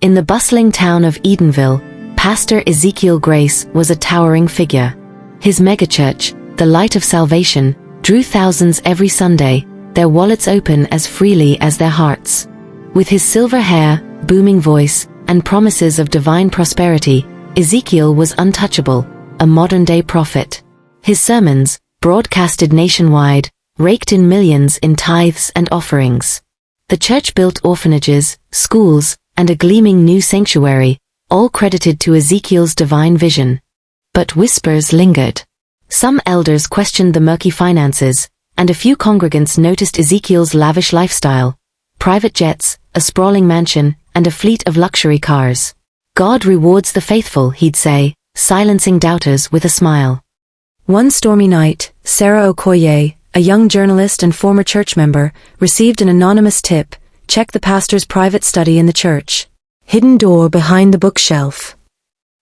In the bustling town of Edenville, Pastor Ezekiel Grace was a towering figure. His megachurch, the Light of Salvation, drew thousands every Sunday, their wallets open as freely as their hearts. With his silver hair, booming voice, and promises of divine prosperity, Ezekiel was untouchable, a modern-day prophet. His sermons, broadcasted nationwide, raked in millions in tithes and offerings. The church built orphanages, schools, and a gleaming new sanctuary, all credited to Ezekiel's divine vision. But whispers lingered. Some elders questioned the murky finances, and a few congregants noticed Ezekiel's lavish lifestyle: private jets, a sprawling mansion, and a fleet of luxury cars. God rewards the faithful, he'd say, silencing doubters with a smile. One stormy night, Sarah Okoye, a young journalist and former church member, received an anonymous tip: check the pastor's private study in the church. Hidden door behind the bookshelf.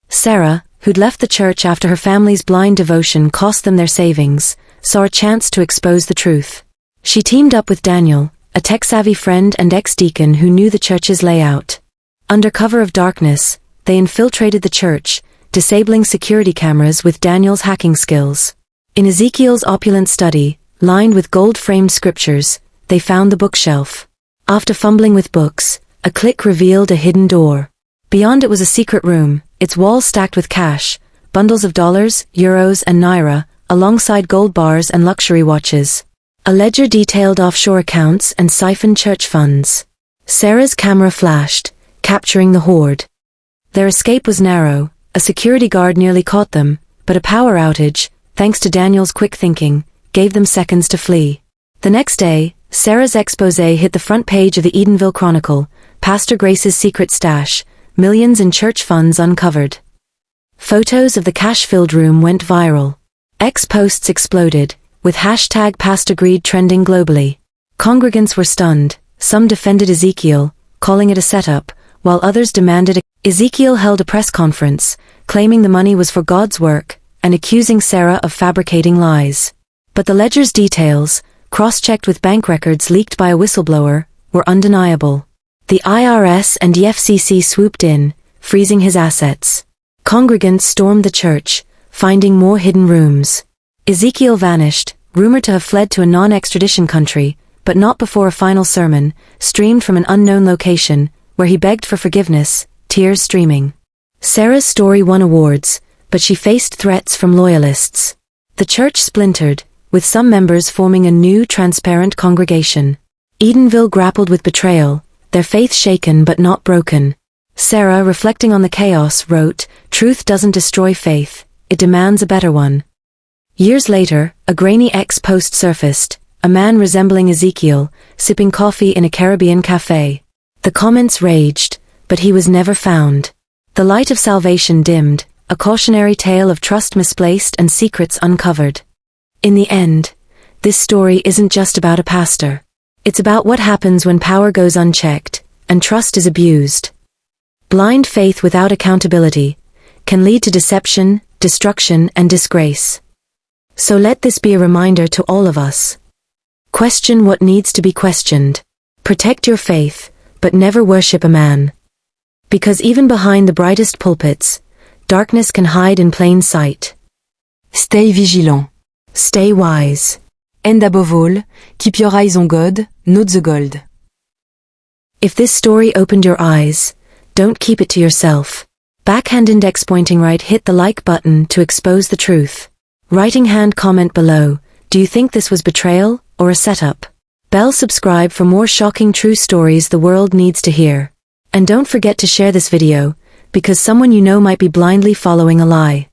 Sarah, who'd left the church after her family's blind devotion cost them their savings, saw a chance to expose the truth. She teamed up with Daniel, a tech-savvy friend and ex-deacon who knew the church's layout. Under cover of darkness, they infiltrated the church, disabling security cameras with Daniel's hacking skills. In Ezekiel's opulent study, lined with gold-framed scriptures, they found the bookshelf. After fumbling with books, a click revealed a hidden door. Beyond it was a secret room, its walls stacked with cash, bundles of dollars, euros, and naira, alongside gold bars and luxury watches. A ledger detailed offshore accounts and siphoned church funds. Sarah's camera flashed, capturing the hoard. Their escape was narrow. A security guard nearly caught them, but a power outage, thanks to Daniel's quick thinking, gave them seconds to flee. The next day, Sarah's exposé hit the front page of the Edenville Chronicle: Pastor Grace's secret stash, millions in church funds uncovered. Photos of the cash-filled room went viral. Posts exploded, with hashtag #PastorGreed trending globally. Congregants were stunned. Some defended Ezekiel, calling it a setup, while others demanded. Ezekiel held a press conference, claiming the money was for God's work, and accusing Sarah of fabricating lies. But the ledger's details, cross-checked with bank records leaked by a whistleblower, were undeniable. The IRS and the FCC swooped in, freezing his assets. Congregants stormed the church, finding more hidden rooms. Ezekiel vanished, rumored to have fled to a non-extradition country, but not before a final sermon, streamed from an unknown location, where he begged for forgiveness, tears streaming. Sarah's story won awards, but she faced threats from loyalists. The church splintered, with some members forming a new transparent congregation. Edenville grappled with betrayal, their faith shaken but not broken. Sarah, reflecting on the chaos, wrote, "Truth doesn't destroy faith, it demands a better one." Years later, a grainy post surfaced, a man resembling Ezekiel, sipping coffee in a Caribbean cafe. The comments raged, but he was never found. The light of salvation dimmed, a cautionary tale of trust misplaced and secrets uncovered. In the end, this story isn't just about a pastor. It's about what happens when power goes unchecked, and trust is abused. Blind faith without accountability can lead to deception, destruction, and disgrace. So let this be a reminder to all of us. Question what needs to be questioned. Protect your faith, but never worship a man. Because even behind the brightest pulpits, darkness can hide in plain sight. Stay vigilant. Stay wise. And above all, keep your eyes on God, not the gold. If this story opened your eyes, don't keep it to yourself. Backhand index pointing right, hit the like button to expose the truth. Writing hand comment below, do you think this was betrayal or a setup? Bell subscribe for more shocking true stories the world needs to hear. And don't forget to share this video, because someone you know might be blindly following a lie.